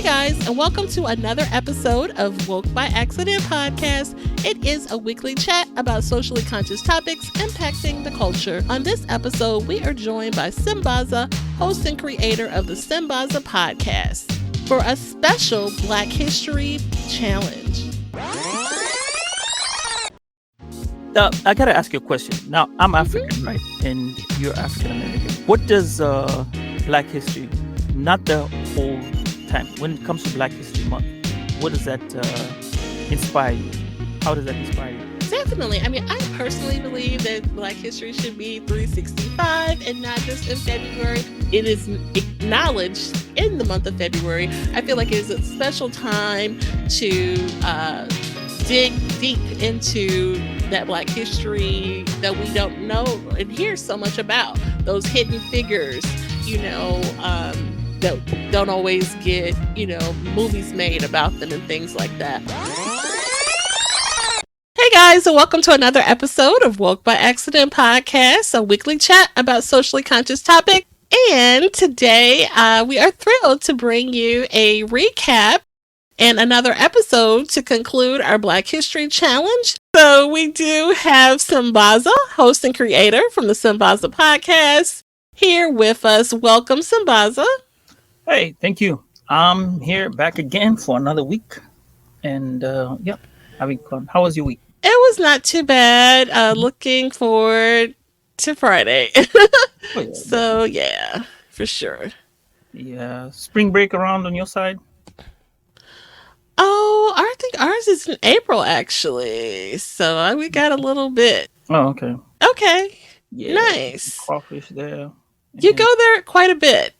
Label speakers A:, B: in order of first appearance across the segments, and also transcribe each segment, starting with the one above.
A: Hey guys, and welcome to another episode of Woke by Accident Podcast. It is a weekly chat about socially conscious topics impacting the culture. On this episode, we are joined by Sambaza, host and creator of the Sambaza Podcast, for a special Black History Challenge.
B: I gotta ask you a question. Now, I'm African, right? And you're African American. What does Black History, not the whole time, when it comes to Black History Month, what does that inspire you? How does that inspire you?
A: Definitely. I mean, I personally believe that Black History should be 365 and not just in February. It is acknowledged in the month of February. I feel like it is a special time to dig deep into that Black history that we don't know and hear so much about. Those hidden figures, that don't always get, movies made about them and things like that. Hey guys, and welcome to another episode of Woke by Accident Podcast, a weekly chat about socially conscious topics. And today we are thrilled to bring you a recap and another episode to conclude our Black History Challenge. So we do have Sambaza, host and creator from the Sambaza Podcast, here with us. Welcome, Sambaza.
B: Hey, thank you. I'm here back again for another week. And having fun. How was your week?
A: It was not too bad. Looking forward to Friday. So, yeah, for sure.
B: Yeah. Spring break around on your side?
A: Oh, I think ours is in April, actually. So we got a little bit.
B: Oh, okay.
A: Okay.
B: Yeah.
A: Nice.
B: Crawfish there.
A: You go there quite a bit.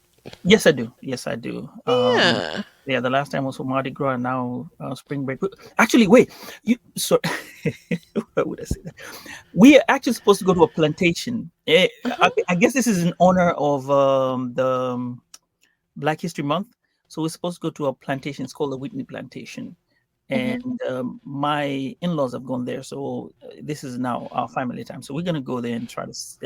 B: Yes, I do.
A: Yeah.
B: Yeah, the last time was for Mardi Gras, and now spring break. Actually, wait. Why would I say that? We are actually supposed to go to a plantation. I guess this is in honor of the Black History Month. So we're supposed to go to a plantation. It's called the Whitney Plantation. And my in-laws have gone there. So this is now our family time. So we're going to go there and try to see,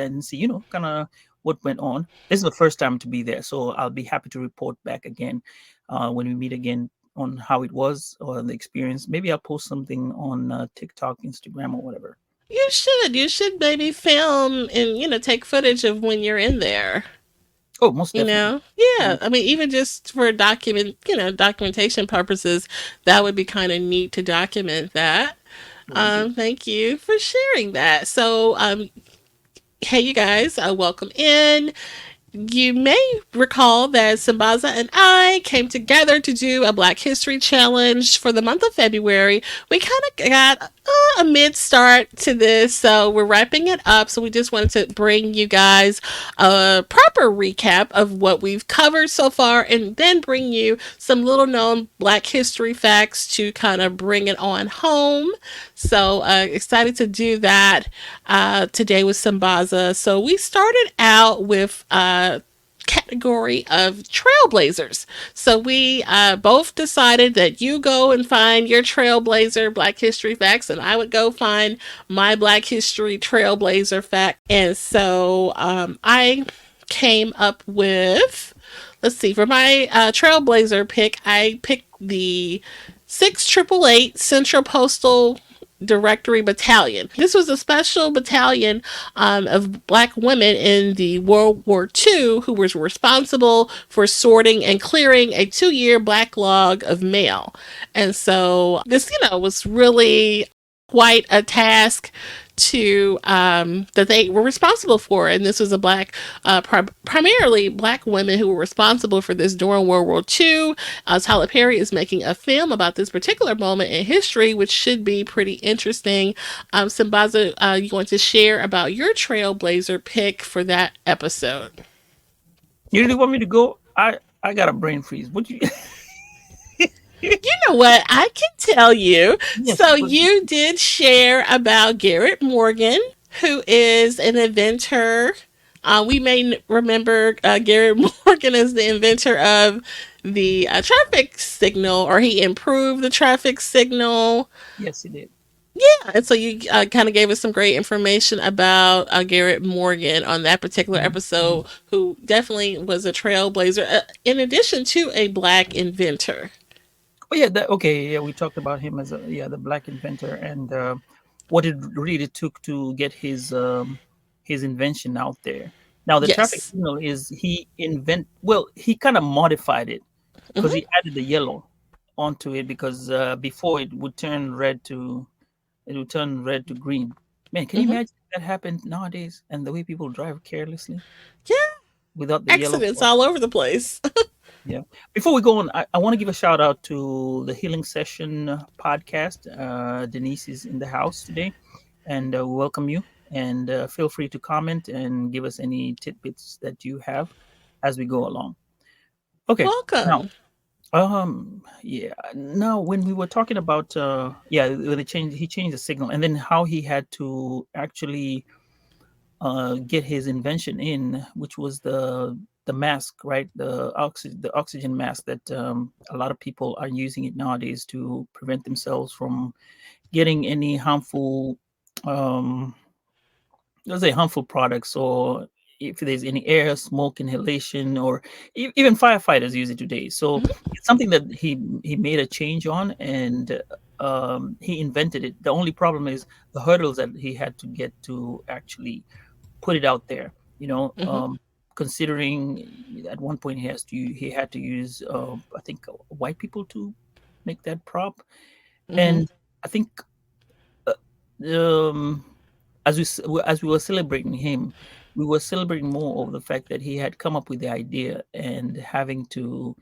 B: kind of what went on. This is the first time to be there. So I'll be happy to report back again when we meet again on how it was or the experience. Maybe I'll post something on TikTok, Instagram, or whatever.
A: You should. You should maybe film and, take footage of when you're in there.
B: Oh, most definitely.
A: Yeah. I mean, even just for documentation purposes, that would be kind of neat to document that. Thank you for sharing that. So, hey, you guys, welcome in. You may recall that Sambaza and I came together to do a Black History Challenge for the month of February. We kind of got a mid-start to this, so we're wrapping it up. So we just wanted to bring you guys a proper recap of what we've covered so far, and then bring you some little-known Black history facts to kind of bring it on home. So excited to do that today with Sambaza. So we started out with category of trailblazers. So we both decided that you go and find your trailblazer Black history facts, and I would go find my Black history trailblazer fact. And so I came up with, let's see, for my trailblazer pick, I picked the 6888 Central Postal Directory Battalion. This was a special battalion of Black women in the World War II who was responsible for sorting and clearing a 2-year backlog of mail. And so this, was really quite a task to that they were responsible for, and this was a primarily Black women who were responsible for this during World War II. Tyler Perry is making a film about this particular moment in history, which should be pretty interesting. Sambaza, you want to share about your trailblazer pick for that episode?
B: You really want me to go? I got a brain freeze. What you?
A: You know what? I can tell you.
B: Yes,
A: so you did share about Garrett Morgan, who is an inventor. We may remember Garrett Morgan as the inventor of the traffic signal, or he improved the traffic signal.
B: Yes, he did.
A: Yeah, and so you kind of gave us some great information about Garrett Morgan on that particular
B: Mhm.
A: episode, who definitely was a trailblazer, in addition to a black inventor.
B: Oh yeah, that okay. Yeah, we talked about him as the black inventor and what it really took to get his invention out there. Now the traffic
A: Yes.
B: signal is he kind of modified it because
A: Hmm.
B: he added the yellow onto it because before it would turn red to green. Man, can you
A: Hmm.
B: imagine if that happened nowadays and the way people drive carelessly
A: Yeah,
B: without the yellow
A: accidents
B: part?
A: all over the place.
B: Yeah. Before we go on, I want to give a shout out to the Healing Session podcast. Denise is in the house today, and we welcome you. And feel free to comment and give us any tidbits that you have as we go along. Okay. Now,
A: Welcome.
B: yeah. Now, when we were talking about, when he changed the signal, and then how he had to actually get his invention in, which was the mask, right? The oxygen mask that a lot of people are using it nowadays to prevent themselves from getting any harmful, um, let's say, harmful products, or if there's any air, smoke inhalation, or even firefighters use it today. So
A: Hmm.
B: it's something that he made a change on, and he invented it. The only problem is the hurdles that he had to get to actually put it out there. You know,
A: Hmm.
B: considering at one point he had to use I think white people to make that prop,
A: Hmm.
B: and I think uh, um, as we were celebrating him, we were celebrating more of the fact that he had come up with the idea and having to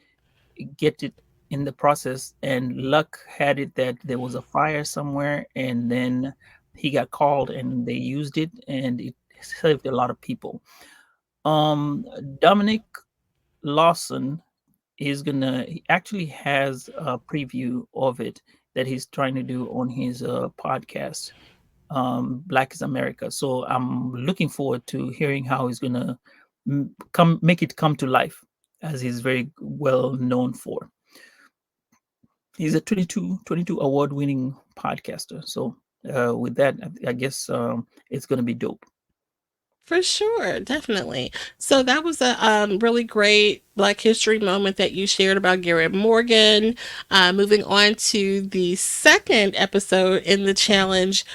B: get it in the process. And luck had it that there was a fire somewhere, and then he got called, and they used it, and it saved a lot of people. Um, Dominic Lawson he actually has a preview of it that he's trying to do on his podcast, Black is America. So I'm looking forward to hearing how he's gonna come make it come to life, as he's very well known for. He's a 22 award winning podcaster. So with that, I guess it's gonna be dope.
A: For sure, definitely. So that was a really great Black History moment that you shared about Garrett Morgan. Moving on to the second episode in the challenge,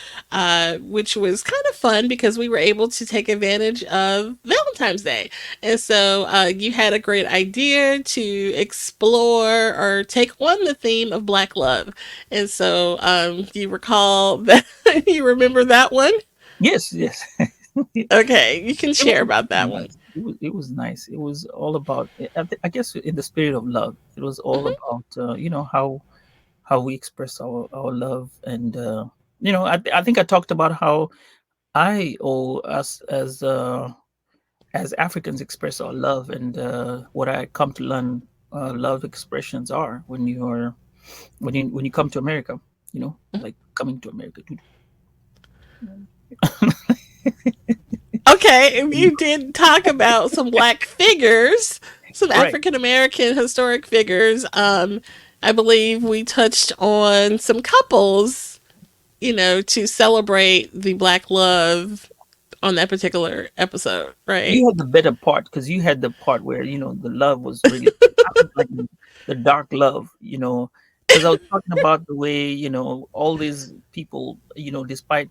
A: which was kind of fun because we were able to take advantage of Valentine's Day. And so you had a great idea to explore or take on the theme of Black love. And so do you recall that? You remember that one?
B: Yes, yes.
A: Okay, you can
B: It was
A: share about that one.
B: nice. It was nice. It was all about, I guess, in the spirit of love. It was all
A: Hmm.
B: about how we express our love, and I think I talked about how I or us as Africans express our love, and what I come to learn love expressions are when you come to America. Like coming to America.
A: Okay, and you did talk about some black figures, some
B: Right.
A: African American historic figures. I believe we touched on some couples, to celebrate the black love on that particular episode, right?
B: You had the better part because you had the part where the love was really, I was like the dark love, because I was talking about the way all these people, despite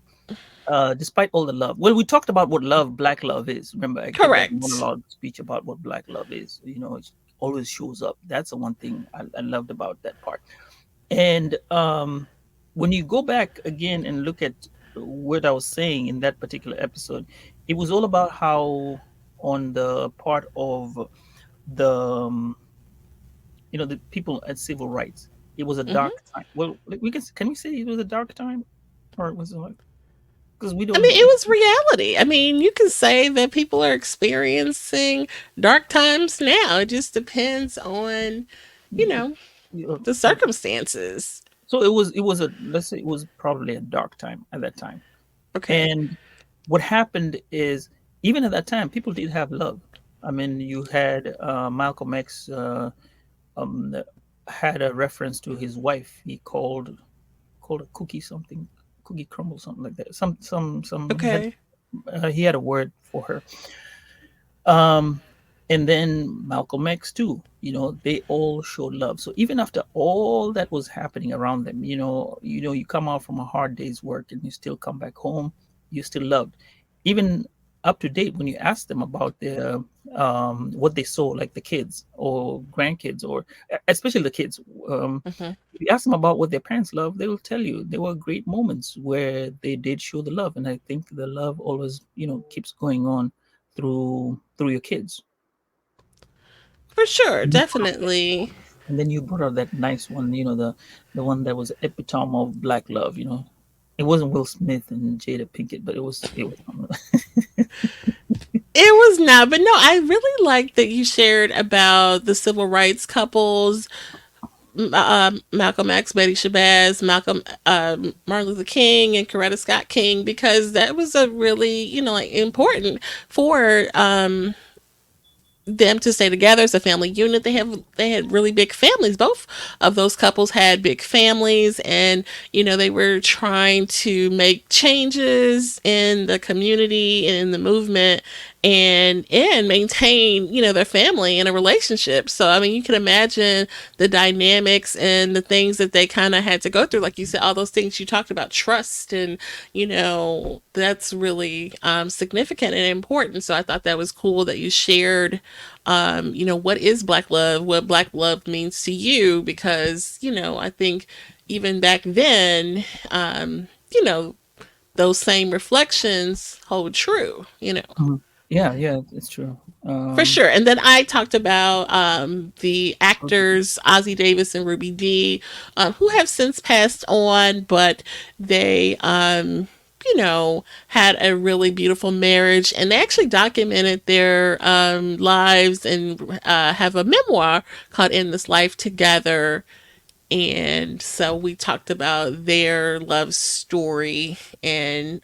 B: all the love. Well, we talked about what black love is. Remember, I gave that
A: Correct.
B: monologue speech about what black love is. It always shows up. That's the one thing I loved about that part. And when you go back again and look at what I was saying in that particular episode, it was all about how on the part of the the people at civil rights, it was a dark
A: Hmm.
B: time. Well, like, can we say it was a dark time, or was it like, because we
A: I
B: don't
A: mean,
B: know.
A: it was reality. I mean, you can say that people are experiencing dark times now. It just depends on, you know, the
B: Okay.
A: circumstances.
B: So it was a let's say it was probably a dark time at that time.
A: Okay.
B: And what happened is, even at that time, people did have love. I mean, you had Malcolm X um, had a reference to his wife. He called a cookie something, Cookie Crumble, something like that. Some had
A: Okay.
B: he had a word for her. Um, and then Malcolm X too. They all showed love. So even after all that was happening around them, you come out from a hard day's work and you still come back home, you still loved. Even up to date, when you ask them about their what they saw, like the kids or grandkids, or especially the kids,
A: Hmm.
B: if you ask them about what their parents love, they will tell you there were great moments where they did show the love, and I think the love always, keeps going on through your kids.
A: For sure,
B: Mhm.
A: definitely.
B: And then you brought out that nice one, the one that was epitome of black love. It wasn't Will Smith and Jada Pinkett, but it was.
A: It was not, but no, I really like that you shared about the civil rights couples, Malcolm X, Betty Shabazz, Martin Luther King, and Coretta Scott King, because that was a really, like important for them to stay together as a family unit. They had really big families. Both of those couples had big families, and they were trying to make changes in the community and in the movement, and maintain their family and a relationship. So I mean, you can imagine the dynamics and the things that they kind of had to go through. Like you said, all those things you talked about, trust, and that's really significant and important. So I thought that was cool that you shared what is black love, what black love means to you, because, I think even back then, those same reflections hold true,
B: Mhm. Yeah, yeah, it's true.
A: for sure. And then I talked about the
B: Okay.
A: actors Ozzie Davis and Ruby Dee, who have since passed on, but they, had a really beautiful marriage, and they actually documented their lives and have a memoir called In This Life Together. And so we talked about their love story and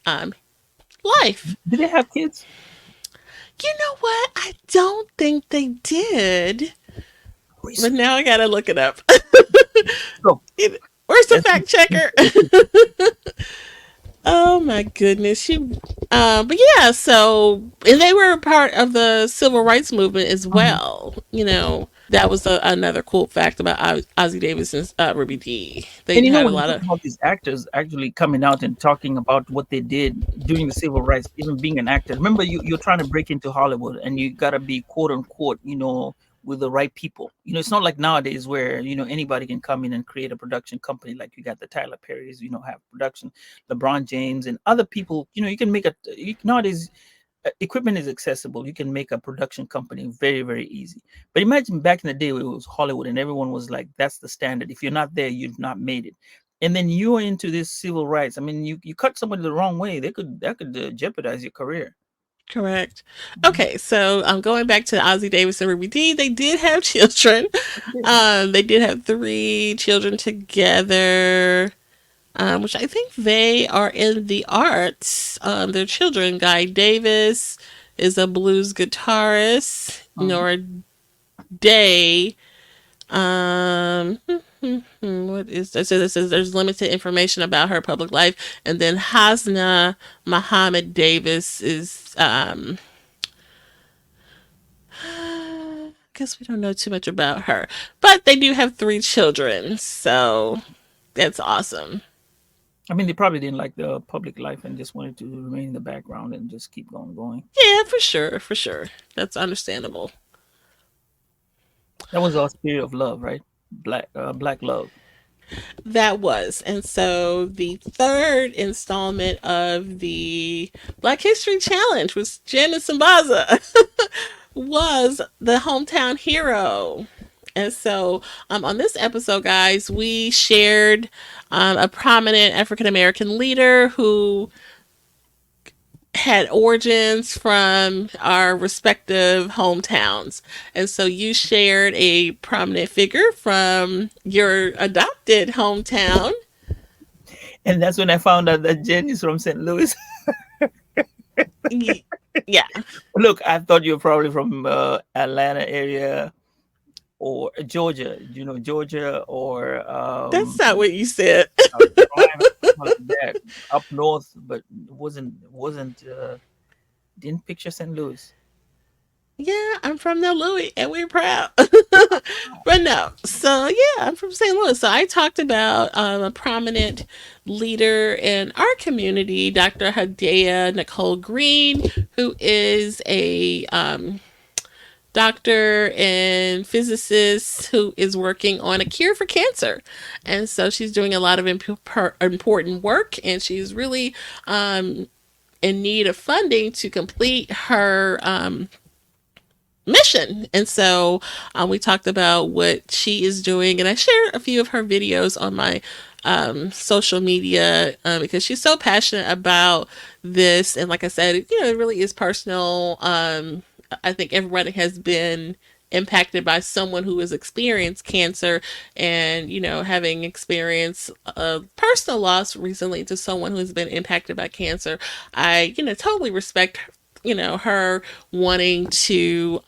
A: life.
B: Did they have kids?
A: You know what? I don't think they did, but
B: Research.
A: now I gotta look it up.
B: So
A: Where's the
B: that's
A: fact checker? Oh my goodness, but yeah. So, and they were a part of the civil rights movement as
B: Mhm.
A: well. That was another cool fact about Ozzie Davis and Ruby Dee. They
B: And
A: had a
B: when you
A: lot
B: talk
A: of.
B: about these actors actually coming out and talking about what they did during the civil rights, even being an actor. Remember, you're trying to break into Hollywood, and you gotta be quote unquote, with the right people. It's not like nowadays where anybody can come in and create a production company. Like you got the Tyler Perrys, have production, LeBron James, and other people. You can make nowadays equipment is accessible. You can make a production company very, very easy. But imagine back in the day where it was Hollywood and everyone was like, that's the standard. If you're not there, you've not made it. And then you're into this civil rights. I mean, you cut somebody the wrong way, that could jeopardize your career.
A: Correct.
B: Mhm.
A: Okay, so going back to Ozzie Davis and Ruby Dee, they did have children.
B: Yeah.
A: They did have three children together, which I think they are in the arts. Their children, Guy Davis is a blues guitarist.
B: Mhm.
A: Nora Day. Um, what is this? So this is there's limited information about her public life, and then Hasna Muhammad Davis is I guess we don't know too much about her, but they do have three children, so that's awesome.
B: I mean, they probably didn't like the public life and just wanted to remain in the background and just keep going.
A: Yeah, for sure, for sure. That's understandable.
B: That was our spirit of love, right? Black love.
A: That was. And so the third installment of the Black History Challenge was Jen and Sambaza was the hometown hero. And so on this episode, guys, we shared a prominent African American leader who had origins from our respective hometowns. And so you shared a prominent figure from your adopted hometown.
B: And that's when I found out that Jen is from St. Louis.
A: Yeah.
B: Look, I thought you were probably from Atlanta area or Georgia, Georgia, or
A: That's not what you said.
B: South Carolina, something like that, up north, but wasn't didn't picture St. Louis.
A: Yeah, I'm from the Louis, and we're proud. But no, so yeah, I'm from St. Louis. So I talked about a prominent leader in our community, Dr. Hadea Nicole Green, who is a doctor and physicist who is working on a cure for cancer. And so she's doing a lot of important work, and she's really in need of funding to complete her mission. And so we talked about what she is doing, and I shared a few of her videos on my social media because she's so passionate about this. And like I said, it really is personal. I think everybody has been impacted by someone who has experienced cancer, and having experienced a personal loss recently to someone who has been impacted by cancer. I totally respect her wanting to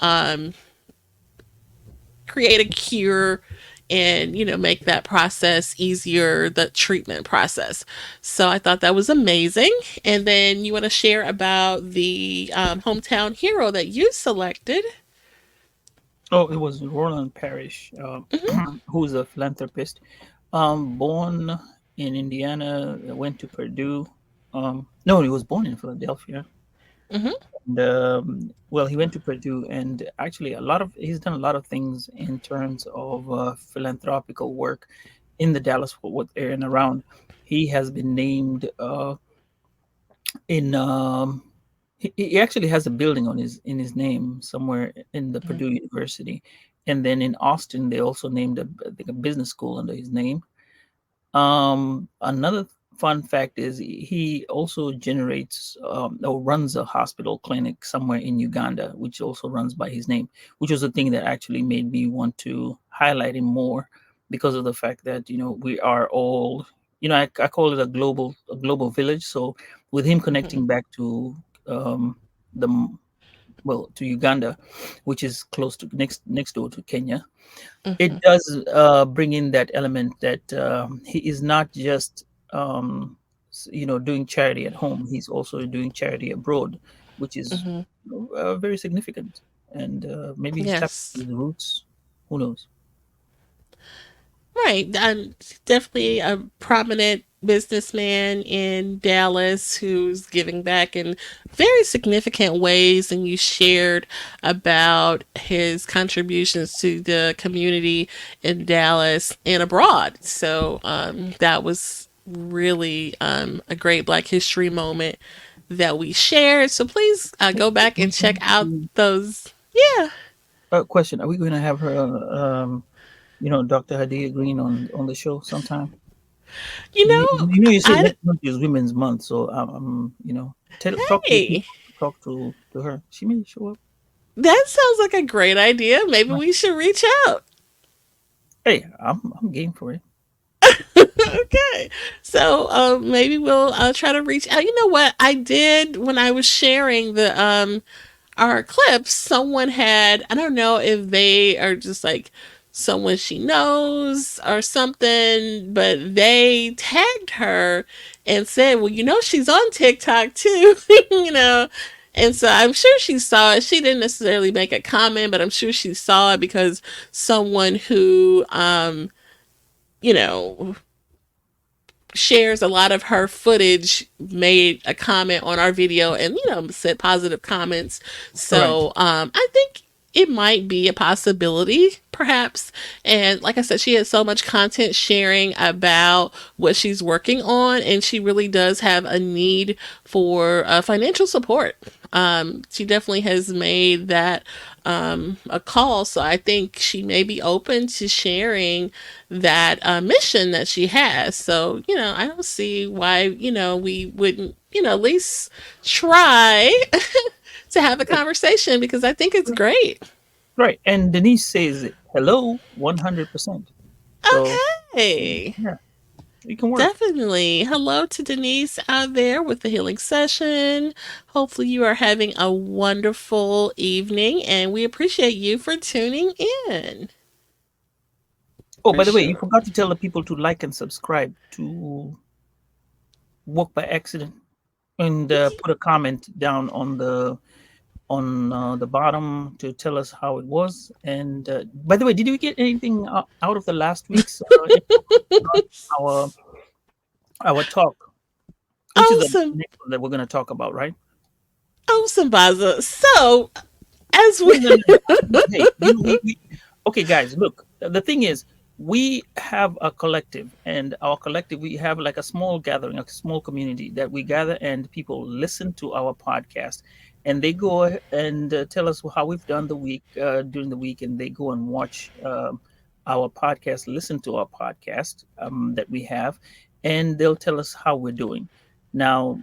A: create a cure and make that process easier, the treatment process. So I thought that was amazing. And then you want to share about the hometown hero that you selected.
B: Oh, it was Roland Parrish,
A: Mm-hmm,
B: who's a philanthropist, born in Indiana, went to Purdue. No, he was born in Philadelphia.
A: mm-hmm,
B: And, well, he went to Purdue, and actually, he's done a lot of things in terms of philanthropical work in the Dallas Fort Worth area and around. He has been named in. He actually has a building on his in his name somewhere in the
A: mm-hmm,
B: Purdue University, and then in Austin they also named I think a business school under his name. Another fun fact is he also generates or runs a hospital clinic somewhere in Uganda, which also runs by his name, which was the thing that actually made me want to highlight him more because of the fact that we are all I call it a global village. So with him
A: mm-hmm,
B: connecting back to the well to Uganda, which is close to next door to Kenya,
A: mm-hmm,
B: it does bring in that element that he is not just doing charity at home. He's also doing charity abroad, which is
A: mm-hmm.
B: very significant. And maybe he's tapping
A: Yes.
B: his roots. Who knows?
A: Right. Definitely a prominent businessman in Dallas who's giving back in very significant ways. And you shared about his contributions to the community in Dallas and abroad. So that was really a great Black History moment that we shared. So please go back and check out those. Yeah.
B: Question: Are we going to have her, Dr. Hadia Green on the show sometime?
A: You know,
B: You said
A: I,
B: next month is Women's Month, so talk to your
A: hey,
B: people, talk to her. She may show up.
A: that sounds like a great idea. Maybe we should reach out.
B: Hey, I'm game for it.
A: Okay. So maybe we'll try to reach out. You know what? I did when I was sharing the our clips, someone had, I don't know if they are just like someone she knows or something, but they tagged her and said, well, she's on TikTok too, you know. And so I'm sure she saw it. She didn't necessarily make a comment, but I'm sure she saw it because someone who, you know, shares a lot of her footage made a comment on our video and said positive comments.
B: Right.
A: So I think it might be a possibility perhaps. And like I said, she has so much content sharing about what she's working on, and she really does have a need for financial support. She definitely has made that a call. So I think she may be open to sharing that mission that she has. So, I don't see why, we wouldn't, at least try to have a conversation because I think it's great.
B: Right. And Denise says hello 100%. So
A: Okay.
B: yeah, it can work.
A: Definitely. Hello to Denise out there with the healing session. Hopefully, you are having a wonderful evening, and we appreciate you for tuning in.
B: Oh,
A: For
B: by the way, you
A: sure.
B: forgot to tell the people to like and subscribe to Walk by Accident, and put a comment down on the bottom to tell us how it was. And by the way, did we get anything out of the last week's episode regarding our talk, which is the
A: Awesome.
B: next one that we're going to talk about, right?
A: Awesome, Baza. So, as
B: No,
A: we.
B: no, no, no. Hey, okay, guys, look. The thing is, we have a collective, and our collective, we have like a small gathering, a small community that we gather, and people listen to our podcast, and they go and tell us how we've done the week during the week, and they go and watch our podcast, listen to our podcast that we have, and they'll tell us how we're doing. Now,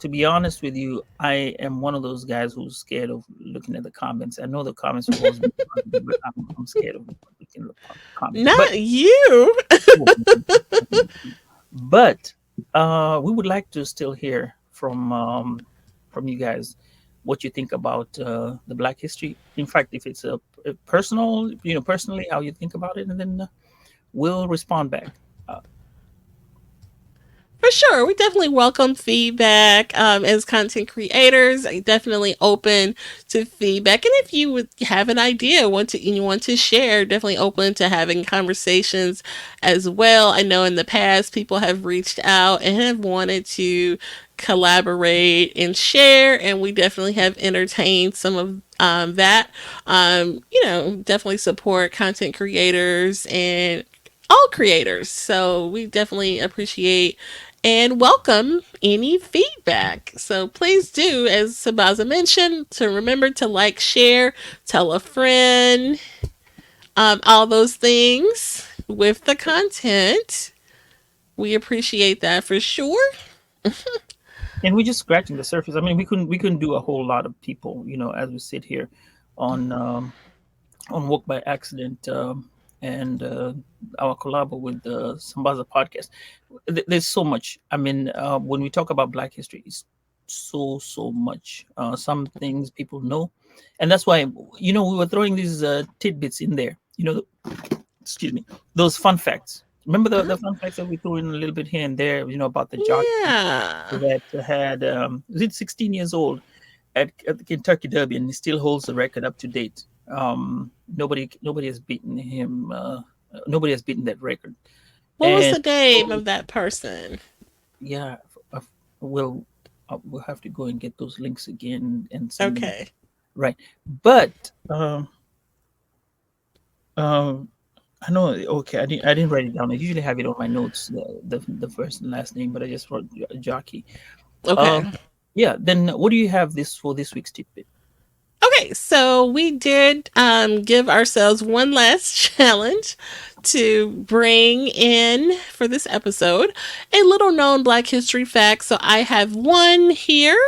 B: to be honest with you, I am one of those guys who's scared of looking at the comments. I know the comments will always be positive, but I'm scared of looking at the comments.
A: Not you.
B: But we would like to still hear from you guys what you think about the Black History. In fact, if it's a personal, personally, how you think about it, and then we'll respond back. Uh,
A: For sure. We definitely welcome feedback as content creators. I definitely open to feedback. And if you would have an idea, you want to share, definitely open to having conversations as well. I know in the past people have reached out and have wanted to collaborate and share, and we definitely have entertained some of that. Definitely support content creators and all creators. So we definitely appreciate and welcome any feedback. So please do, as Sabaza mentioned, to remember to like, share, tell a friend, all those things with the content. We appreciate that for sure.
B: and we're just scratching the surface. I mean, we couldn't do a whole lot of people, as we sit here on Walk by Accident, and our collab with the Sambaza Podcast. There's so much. I mean, when we talk about Black history, it's so much. Some things people know, and that's why we were throwing these tidbits in there. Excuse me, those fun facts. Remember the fun facts that we threw in a little bit here and there. About the jockey
A: Yeah.
B: that had was it 16 years old at the Kentucky Derby, and he still holds the record up to date. Nobody has beaten him. Nobody has beaten that record.
A: What was
B: And
A: the name
B: so,
A: of that person?
B: yeah, uh, we'll we'll have to go and get those links again and send them.
A: Okay.
B: Right, but um, I know. Okay, I didn't write it down. I usually have it on my notes, the first and last name, but I just wrote jockey.
A: Okay.
B: Um, yeah. Then what do you have this week's tidbit?
A: Okay, so we did give ourselves one last challenge to bring in for this episode a little known Black History fact. So I have one here.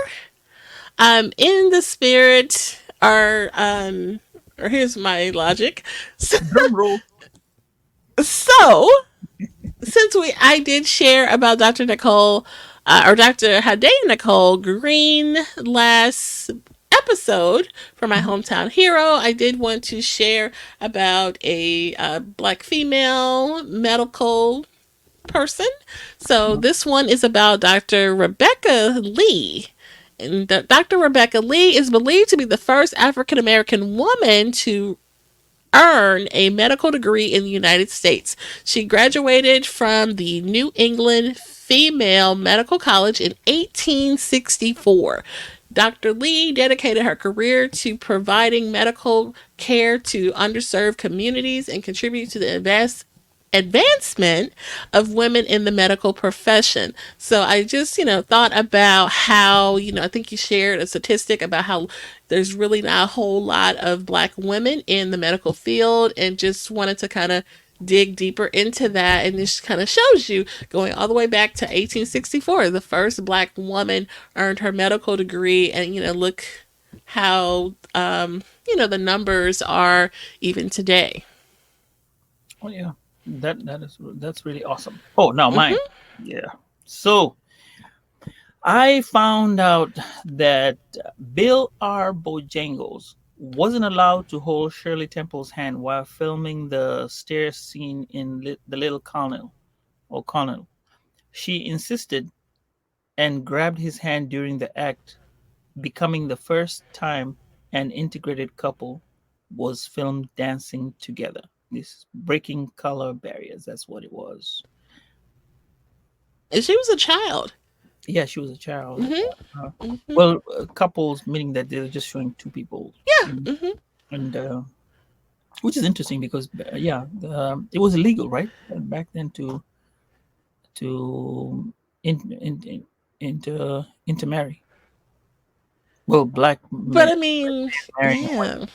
A: In the spirit, or here's my logic. So,
B: Drum roll.
A: so since I did share about Dr. Nicole or Dr. Hadea Nicole Green last episode for my
B: Mhm.
A: hometown hero, I did want to share about a black female medical person. So this one is about Dr. Rebecca Lee. And Dr. Rebecca Lee is believed to be the first African American woman to earn a medical degree in the United States. She graduated from the New England Female Medical College in 1864. Dr. Lee dedicated her career to providing medical care to underserved communities and contributed to the advancement of women in the medical profession. So I just, thought about how, I think you shared a statistic about how there's really not a whole lot of black women in the medical field, and just wanted to kind of dig deeper into that. And this kind of shows you going all the way back to 1864, the first black woman earned her medical degree. And, look how, the numbers are even today.
B: Oh yeah, that's really awesome. Oh, now mine.
A: Mm-hmm.
B: Yeah. So I found out that Bill R. Bojangles wasn't allowed to hold Shirley Temple's hand while filming the stair scene in The Little Colonel or Colonel. She insisted and grabbed his hand during the act, becoming the first time an integrated couple was filmed dancing together. This breaking color barriers, that's what it was.
A: And she was a child.
B: Yeah, she was a child.
A: Hmm.
B: Uh,
A: Hmm.
B: well, couples, meaning that they're just showing two people.
A: Yeah.
B: Mm, and which is interesting because, yeah, it was illegal, right? Back then to intermarry. Well, black
A: But
B: men
A: I mean,
B: marrying white.
A: yeah.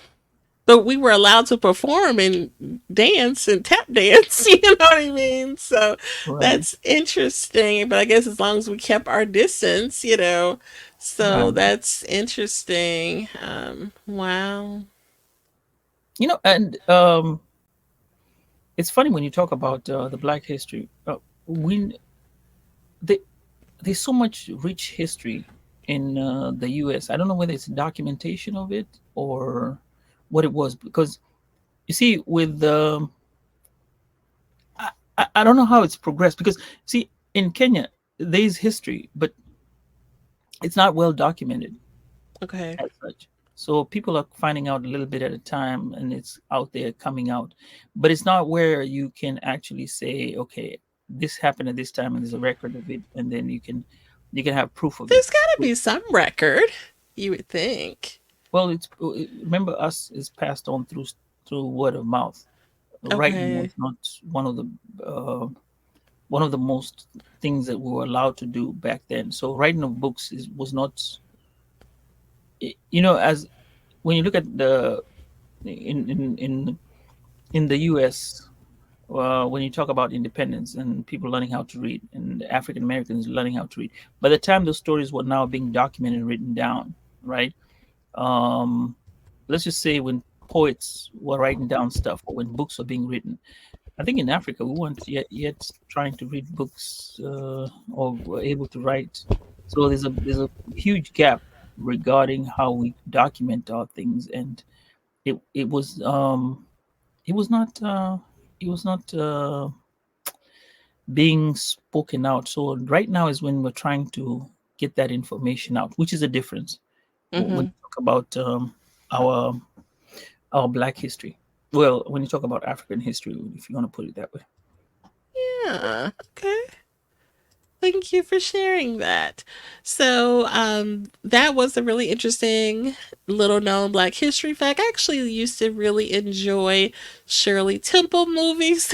A: But we were allowed to perform and dance and tap dance, you know what I mean? So
B: Right,
A: that's interesting. But I guess as long as we kept our distance, so
B: right.
A: that's interesting. Wow.
B: And it's funny when you talk about the Black history. We they, there's so much rich history in the U.S. I don't know whether it's documentation of it or what it was, because you see, with I don't know how it's progressed, because see, in Kenya there's history, but it's not well documented
A: Okay.
B: as such. So people are finding out a little bit at a time, and it's out there coming out, but it's not where you can actually say, okay, this happened at this time, and there's a record of it, and then you can have proof of it.
A: There's got to be some record, you would think.
B: Well, it's remember, us is passed on through word of mouth. Writing was
A: Okay.
B: not one of the uh, one of the most things that we were allowed to do back then. So writing of books was not, as when you look at the in the U.S. When you talk about independence and people learning how to read, and African Americans learning how to read, by the time those stories were now being documented and written down, right? Um, let's just say when poets were writing down stuff, or when books were being written, I think in Africa we weren't yet trying to read books, or were able to write. So there's a huge gap regarding how we document our things, and it was it was not it was not being spoken out. So right now is when we're trying to get that information out, which is a difference when
A: Hmm.
B: you talk about our our Black history. Well, when you talk about African history, if you want to put it that way.
A: Yeah. Okay. Thank you for sharing that. So, that was a really interesting little known Black history fact. I actually used to really enjoy Shirley Temple movies.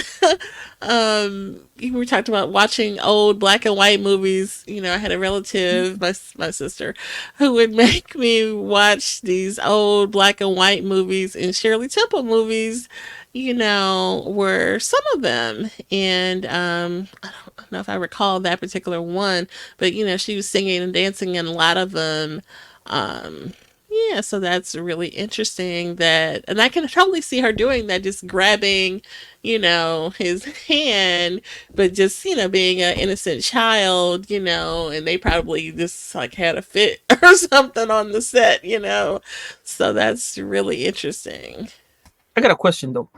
A: We were talking about watching old black and white movies. I had a relative, my sister, who would make me watch these old black and white movies, and Shirley Temple movies, were some of them. And I don't know if I recall that particular one, but she was singing and dancing in a lot of them. Um, yeah, so that's really interesting and I can totally see her doing that, just grabbing, his hand, but just, being an innocent child, and they probably just like had a fit or something on the set. So that's really interesting.
B: I got a question though.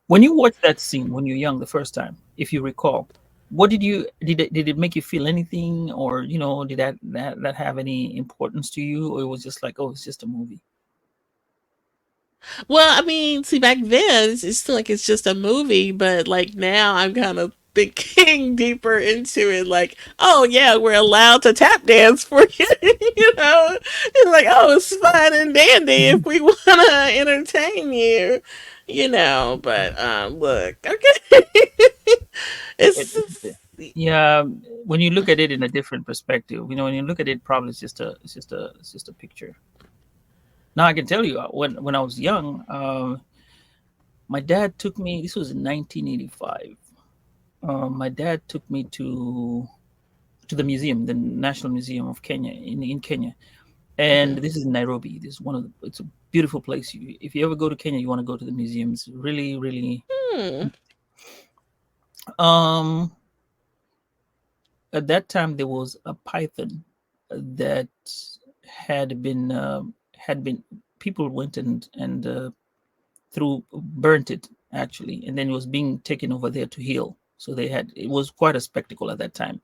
B: When you watched that scene when you're young the first time, if you recall, what did it make you feel anything, or did that have any importance to you, or it was just like, oh, it's just a movie?
A: Well, I mean, see, back then it's still like it's just a movie, but like now I'm kind of thinking deeper into it. Like, oh yeah, we're allowed to tap dance for you. It's like, oh, it's fine and dandy if
B: Mhm.
A: we want to entertain you. But look, okay,
B: It,
A: it's
B: yeah, when you look at it in a different perspective, when you look at it, probably it's just a picture. Now I can tell you, when I was young, my dad took me. This was in 1985. My dad took me to the museum, the National Museum of Kenya in Kenya, and
A: okay.
B: this is in Nairobi. This is it's a beautiful place. If you ever go to Kenya, you want to go to the museum. It's really, really.
A: Hmm.
B: Um, at that time, there was a python that had been people went and threw burnt it actually, and then it was being taken over there to heal. So they had it was quite a spectacle at that time.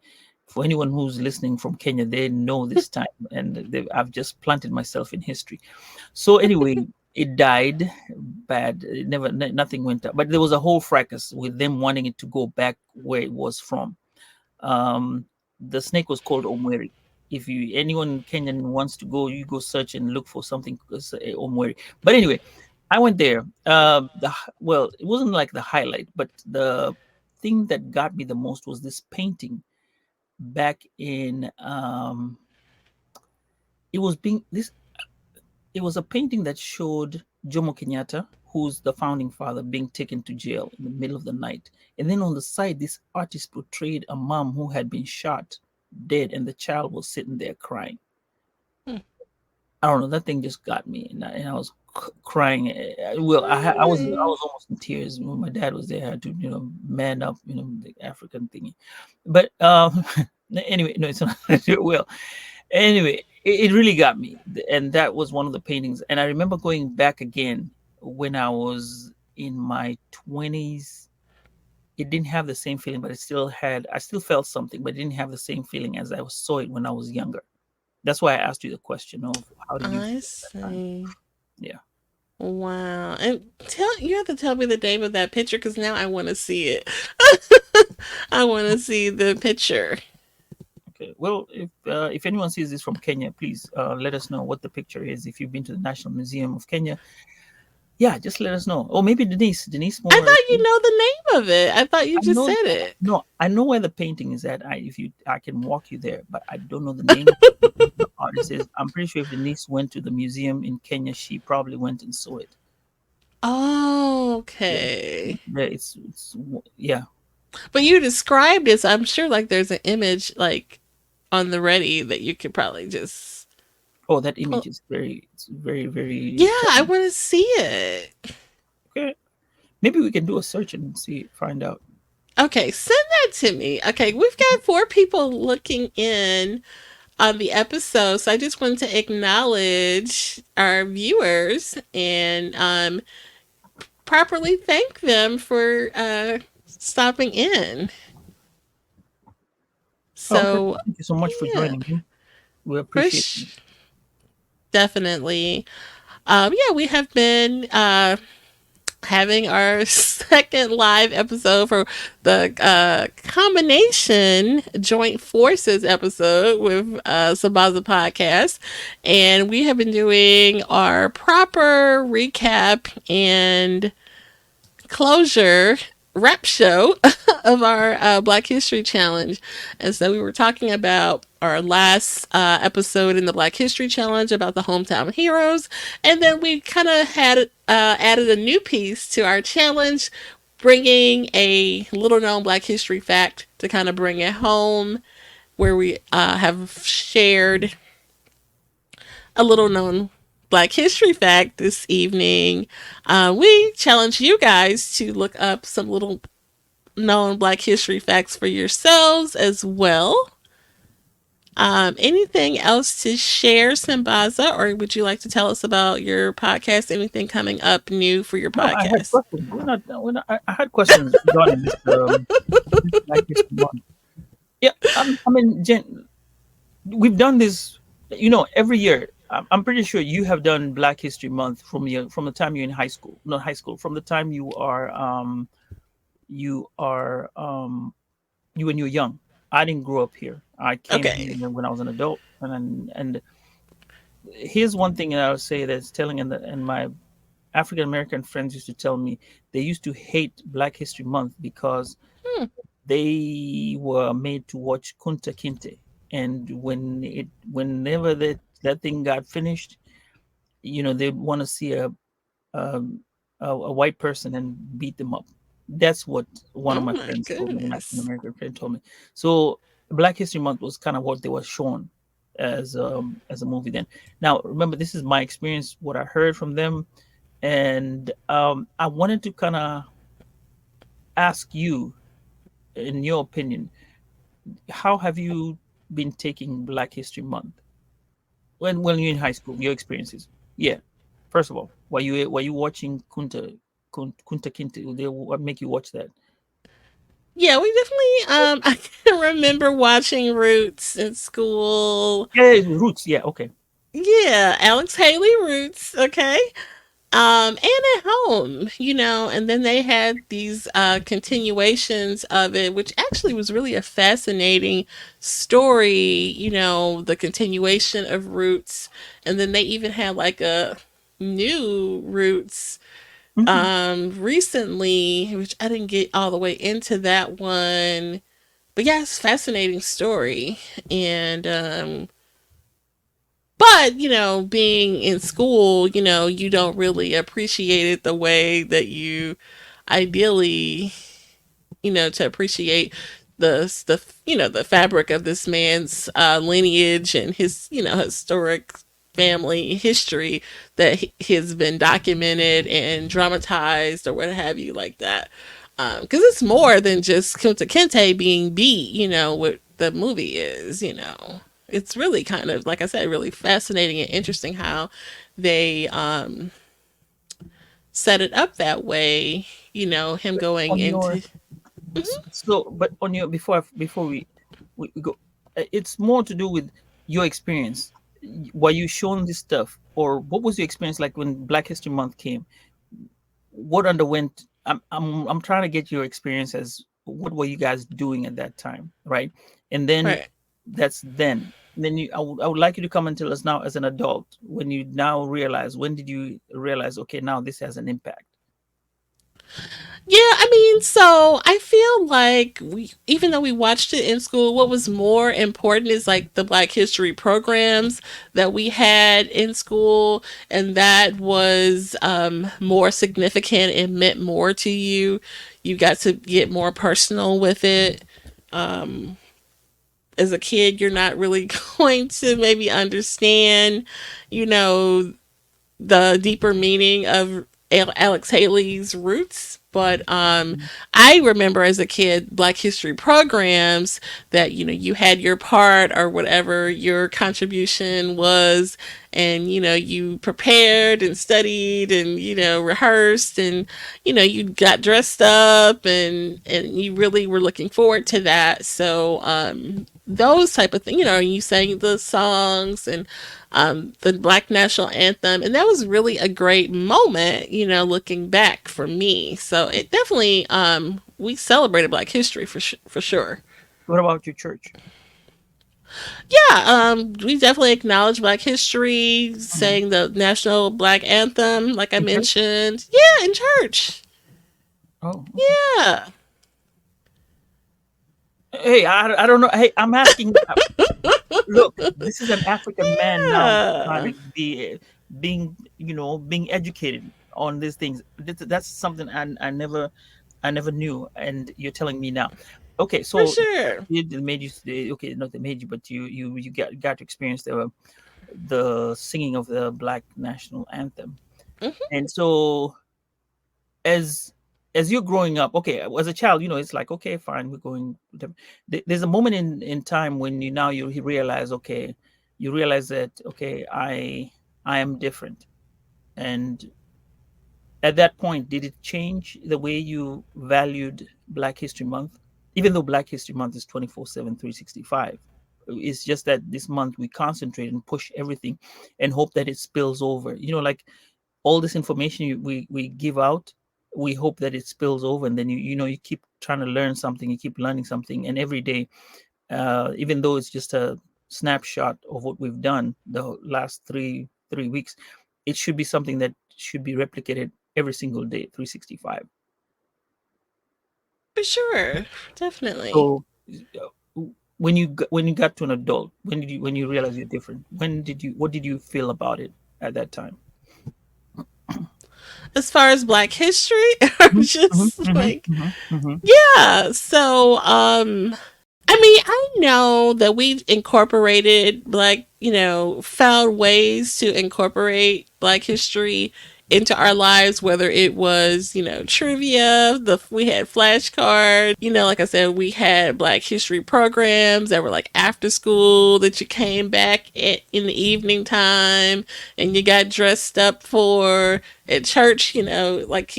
B: For anyone who's listening from Kenya, they know this time, and I've just planted myself in history. So anyway, it died bad. It never, nothing went up. But there was a whole fracas with them wanting it to go back where it was from. Um, the snake was called Omweri. If you anyone Kenyan wants to go, you go search and look for something Omweri. But anyway, I went there. Well, it wasn't like the highlight, but the thing that got me the most was this painting back in. It was being this It was a painting that showed Jomo Kenyatta, who's the founding father, being taken to jail in the middle of the night. And then on the side, this artist portrayed a mom who had been shot dead, and the child was sitting there crying.
A: Hmm.
B: I don't know. That thing just got me, and I was crying. Well, I was almost in tears when my dad was there. I had to, man up, the African thingy. But anyway, no, it's not. Well, anyway, it really got me, and that was one of the paintings. And I remember going back again when I was in my 20s. It didn't have the same feeling, but I still felt something, but it didn't have the same feeling as I saw it when I was younger. That's why I asked you the question of how did you
A: I
B: feel at that time?
A: see.
B: Yeah.
A: Wow. And you have to tell me the name of that picture because now I want to see it. I want to see the picture.
B: Okay. Well, if anyone sees this from Kenya, please let us know what the picture is. If you've been to the National Museum of Kenya, yeah, just let us know. Or maybe Denise
A: I
B: more.
A: thought you know the name of it. I thought you
B: I
A: just
B: know.
A: said it.
B: No, I know where the painting is at. I can walk you there, but I don't know the name of the artist is. I'm pretty sure if Denise went to the museum in Kenya, she probably went and saw it.
A: Oh,
B: Yeah,
A: okay.
B: yeah, yeah.
A: But you described it, so I'm sure like there's an image like on the ready that you could probably just
B: Oh, that image
A: pull.
B: is it's very,
A: Yeah,
B: very
A: I
B: telling.
A: want to see it.
B: Okay, maybe we can do a search and find out.
A: Okay, send that to me. Okay, we've got 4 people looking in on the episode, so I just wanted to acknowledge our viewers and properly thank them for stopping in.
B: Oh, okay.
A: So
B: Thank you so much for
A: yeah,
B: joining me. We
A: for
B: appreciate you.
A: definitely. Yeah, we have been having our second live episode for the combination joint forces episode with Sambaza Podcast. And we have been doing our proper recap and closure rap show of our Black History Challenge. And so we were talking about our last episode in the Black History Challenge about the hometown heroes. And then we kind of had added a new piece to our challenge, bringing a little known Black History fact to kind of bring it home, where we have shared a little known Black History fact this evening. We challenge you guys to look up some little known Black History facts for yourselves as well. Anything else to share, Simbaza, or would you like to tell us about your podcast? Anything coming up new for your
B: No, I had
A: podcast?
B: questions. I had questions regarding this Black History Month. Yeah, I mean, Jen, we've done this, every year. I'm pretty sure you have done Black History Month from the time you're in high school, not high school, from the time you are you when you're young. I didn't grow up here. I came
A: Okay.
B: here when I was an adult, and here's one thing that I would say that's telling, and my African American friends used to tell me they used to hate Black History Month because
A: Hmm.
B: they were made to watch Kunta Kinte, and whenever that thing got finished, they'd want to see um, a white person and beat them up. That's what one of
A: Oh
B: my
A: my
B: friends told me, an African
A: goodness.
B: American friend told me. So Black History Month was kind of what they were shown as a movie then. Now remember, this is my experience, what I heard from them, and I wanted to kind of ask you, in your opinion, how have you been taking Black History Month when you're in high school? Your experiences, yeah, First of all, were you watching Kunta Kinte? What make you watch that?
A: Yeah, we definitely I can remember watching Roots in school.
B: Yeah, yeah, Roots. Yeah, okay.
A: Yeah, Alex Haley Roots, okay? And at home, and then they had these continuations of it, which actually was really a fascinating story, the continuation of Roots. And then they even had like a new Roots
B: Hmm.
A: recently, which I didn't get all the way into that one. But yeah, it's a fascinating story. And but, being in school, you don't really appreciate it the way that you ideally, to appreciate the fabric of this man's lineage and his, historic family history that has been documented and dramatized or what have you like that. Because it's more than just Kunta Kinte being beat, what the movie is, It's really kind of, like I said, really fascinating and interesting how they set it up that way, him going
B: On your
A: into. Mhm.
B: but on your before we go, it's more to do with your experience. Were you shown this stuff, or what was your experience like when Black History Month came? What underwent? I'm trying to get your experience as what were you guys doing at that time, right? And then
A: Right.
B: that's then. Then I would like you to come and tell us now as an adult when you now realize, when did you realize, okay, now this has an impact.
A: Yeah, I mean, so I feel like even though we watched it in school, what was more important is like the Black History programs that we had in school, and that was more significant and meant more to you. You got to get more personal with it. Um, as a kid, you're not really going to maybe understand, you know, the deeper meaning of Alex Haley's roots. But I remember as a kid, Black History programs that you had your part or whatever your contribution was, and you prepared and studied and rehearsed, and you got dressed up, and you really were looking forward to that. So those type of things, you sang the songs and the Black National Anthem, and that was really a great moment, looking back for me. So it definitely, we celebrated Black History for sure.
B: What about your church?
A: Yeah, we definitely acknowledge Black History,
B: Mhm.
A: saying the National Black Anthem, like I
B: In church?
A: mentioned. Yeah, in church.
B: Oh, okay.
A: Yeah,
B: Hey, I don't know. Hey, I'm asking. Look, this is an African man now trying
A: yeah,
B: to be being educated on these things. That's something I never knew, and you're telling me now. Okay,
A: for
B: so
A: sure.
B: it made you okay, not that made you, but you got to experience the singing of the Black National Anthem,
A: Hmm.
B: and so as as you're growing up, okay, as a child, it's like, okay, fine, we're going. There's a moment in time when you realize, okay, you realize that, okay, I am different. And at that point, did it change the way you valued Black History Month? Even though Black History Month is 24/7, 365, it's just that this month we concentrate and push everything and hope that it spills over. Like all this information we give out, we hope that it spills over, and then you keep trying to learn something, you keep learning something, and every day, even though it's just a snapshot of what we've done the last three weeks, it should be something that should be replicated every single day, 365.
A: For sure, definitely.
B: So when you got to an adult, when you realize you're different, what did you feel about it at that time?
A: As far as Black History, or
B: Mhm, mhm,
A: just
B: mhm,
A: like,
B: mhm, mhm,
A: yeah. So, I mean, I know that we've incorporated found ways to incorporate Black history into our lives, whether it was, trivia, we had flashcards, like I said, we had Black History programs that were like after school that you came back in the evening time and you got dressed up for at church, like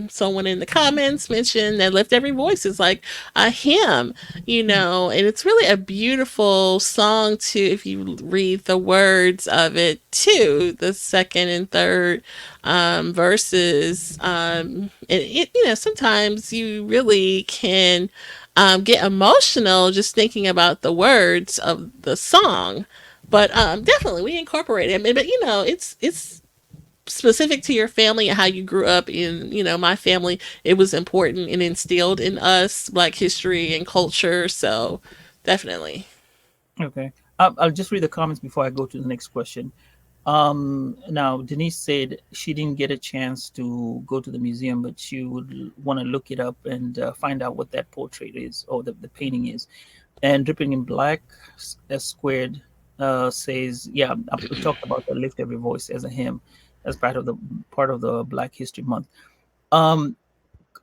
A: someone in the comments mentioned that Lift Every Voice is like a hymn, and it's really a beautiful song too if you read the words of it too, the second and third verses. And sometimes you really can get emotional just thinking about the words of the song. But definitely we incorporate it. But it's specific to your family and how you grew up. In my family, it was important and instilled in us Black history and culture. So definitely.
B: Okay. I'll just read the comments before I go to the next question. Now, Denise said she didn't get a chance to go to the museum, but she would want to look it up and find out what that portrait is or the painting is. And Dripping in Black S squared says, yeah, we talked about the Lift Every Voice as a hymn as part of the Black History Month. Um,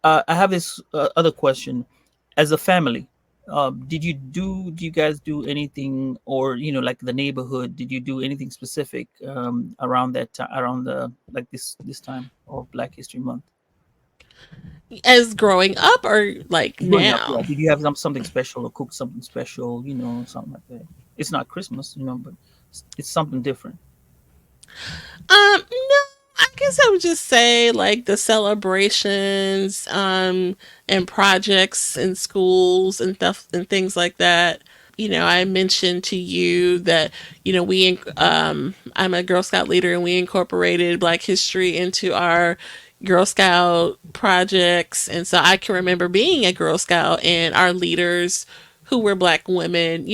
B: I have this other question. As a family, do you guys do anything, or like the neighborhood, did you do anything specific around that time, around the like this time of Black History Month?
A: As growing up or like
B: Growing up, yeah.
A: now?
B: Did you have something special or cook something special, something like that? It's not Christmas, but it's something different.
A: No, I guess I would just say like the celebrations, and projects in schools and stuff and things like that. I mentioned to you that, I'm a Girl Scout leader and we incorporated Black history into our Girl Scout projects. And so I can remember being a Girl Scout and our leaders who were Black women,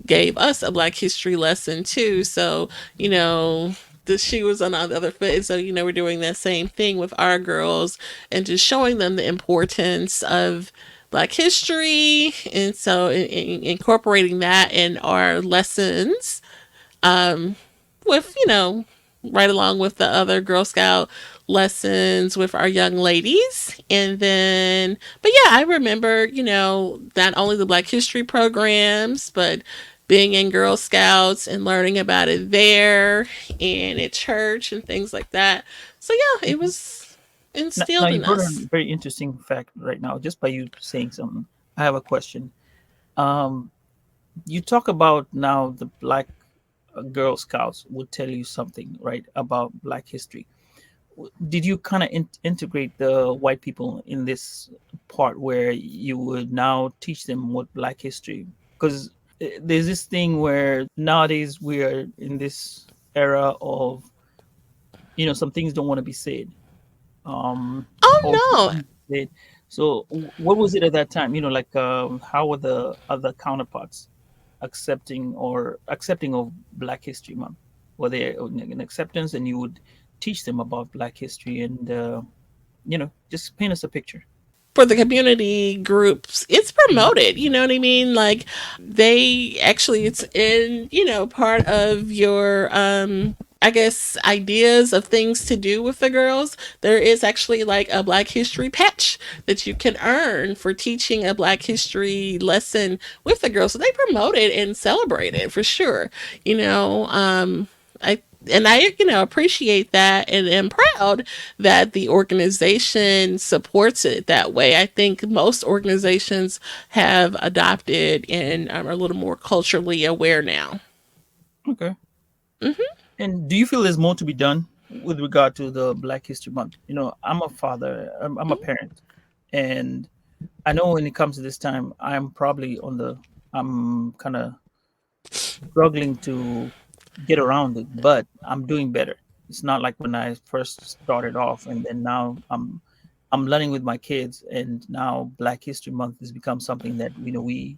A: gave us a Black history lesson too. So, the shoe was on the other foot. And so, we're doing that same thing with our girls and just showing them the importance of Black history. And so, incorporating that in our lessons, with, right along with the other Girl Scout lessons with our young ladies. And then, but yeah, I remember, not only the Black history programs, but being in Girl Scouts and learning about it there and at church and things like that. So yeah, it was
B: Now
A: instilled
B: you
A: in
B: brought a
A: us.
B: very interesting fact right now, just by you saying something. I have a question. Um, you talk about now the Black Girl Scouts would tell you something, right, about Black history. Did you kind of integrate the white people in this part where you would now teach them what Black history? Because there's this thing where nowadays we are in this era of, some things don't want to be said, um, or
A: Oh no.
B: said. So, what was it at that time? Like how were the other counterparts accepting of Black History Month? Were they an acceptance, and you would teach them about Black history, and just paint us a picture?
A: For the community groups, it's promoted, you know what I mean? Like they actually, it's in, part of your I guess ideas of things to do with the girls. There is actually like a Black history patch that you can earn for teaching a Black history lesson with the girls. So they promote it and celebrate it for sure. I and I, appreciate that and am proud that the organization supports it that way. I think most organizations have adopted and are a little more culturally aware now.
B: Okay.
A: Hmm.
B: And do you feel there's more to be done with regard to the Black History Month? I'm a father, I'm a parent, and I know when it comes to this time, I'm kind of struggling to get around it, but I'm doing better. It's not like when I first started off, and then now I'm learning with my kids, and now Black History Month has become something that we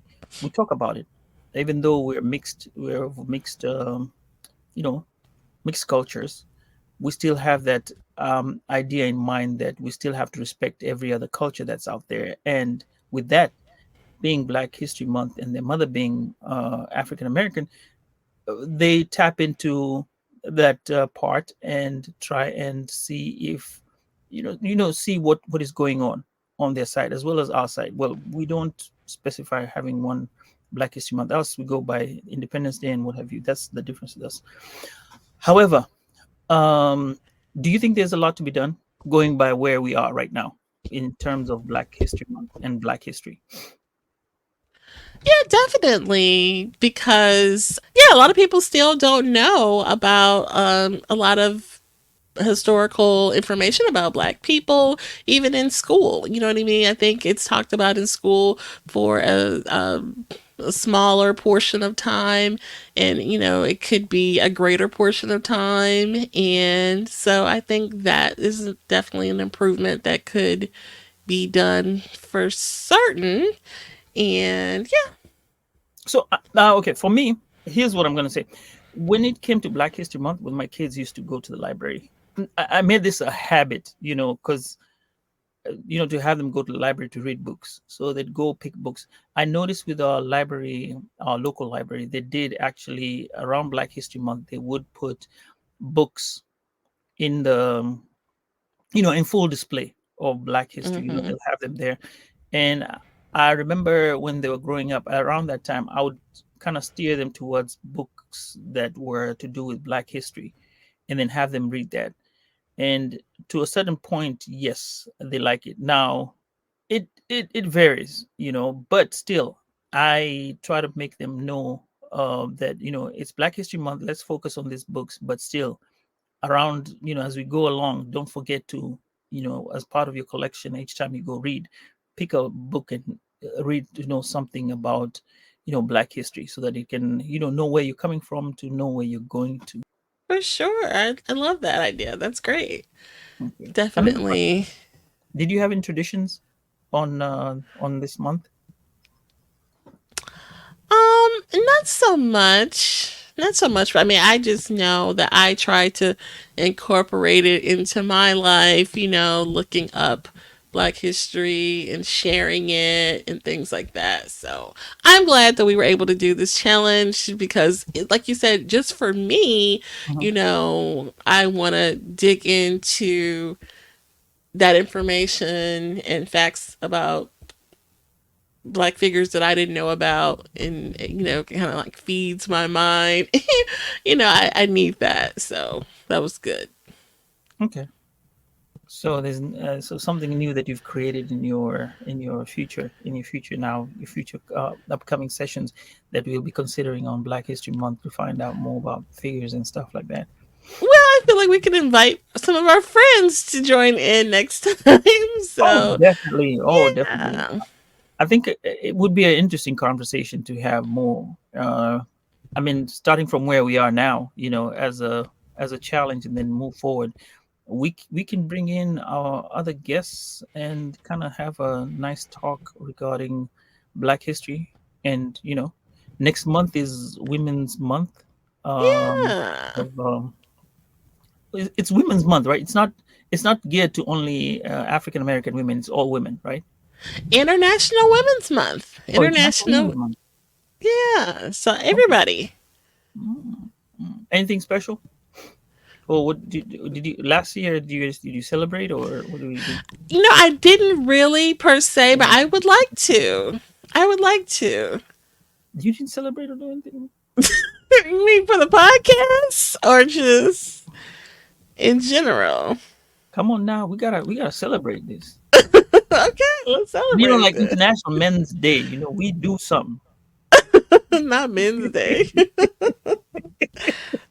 B: talk about it, even though we're of mixed you know mixed cultures. We still have that idea in mind that we still have to respect every other culture that's out there, and with that being Black History Month and their mother being African American, they tap into that part and try and see if see what is going on their side as well as our side. Well, we don't specify having one Black History Month. Else we go by Independence Day and what have you. That's the difference with us. However, um, do you think there's a lot to be done going by where we are right now in terms of Black History Month and Black history?
A: Yeah, definitely. Because, yeah, a lot of people still don't know about a lot of historical information about Black people, even in school. You know what I mean? I think it's talked about in school for a smaller portion of time, and it could be a greater portion of time. And so I think that is definitely an improvement that could be done for certain. And yeah.
B: So now, okay, for me, here's what I'm going to say. When it came to Black History Month, when my kids used to go to the library, I made this a habit, because to have them go to the library to read books. So they'd go pick books. I noticed with our library, our local library, they did actually around Black History Month, they would put books in the, in full display of Black history.
A: Mm-hmm.
B: They'll have them there. And I remember when they were growing up, around that time, I would kind of steer them towards books that were to do with Black history and then have them read that. And to a certain point, yes, they like it. Now, it varies, but still, I try to make them know that, it's Black History Month. Let's focus on these books, but still, around, as we go along, don't forget to, as part of your collection, each time you go read, pick a book and read, something about, Black history so that you can, know where you're coming from to know where you're going to.
A: For sure. I love that idea. That's great.
B: Okay. Another question.
A: Definitely.
B: Did you have any traditions on this month?
A: Not so much. Not so much. I mean, I just know that I try to incorporate it into my life, looking up Black history and sharing it and things like that. So I'm glad that we were able to do this challenge because, like you said, just for me,
B: Mhm.
A: I want to dig into that information and facts about Black figures that I didn't know about, and kind of like feeds my mind. I need that, so that was good.
B: Okay. So there's so something new that you've created in your future now, your future upcoming sessions that we'll be considering on Black History Month to find out more about figures and stuff like that.
A: Well, I feel like we could invite some of our friends to join in next time.
B: Oh,
A: So
B: definitely. Oh, definitely.
A: yeah,
B: I think it would be an interesting conversation to have more. I mean, starting from where we are now, as a challenge, and then move forward. We can bring in our other guests and kind of have a nice talk regarding Black history. And next month is Women's Month. Um,
A: yeah.
B: of, it's Women's Month, right? It's not geared to only African American women. It's all women, right?
A: International Women's Month.
B: Oh, International
A: International,
B: Women's Month.
A: yeah. So
B: Okay.
A: everybody.
B: Mm, Anything special? Or what did you last year? Did you celebrate, or what do we do?
A: I didn't really per se, but I would like to. I would like to.
B: You didn't celebrate or do anything?
A: You mean for the podcast or just in general?
B: Come on now, we gotta celebrate this.
A: Okay, let's celebrate
B: Like
A: this.
B: International Men's Day. We do something.
A: Not Men's Day.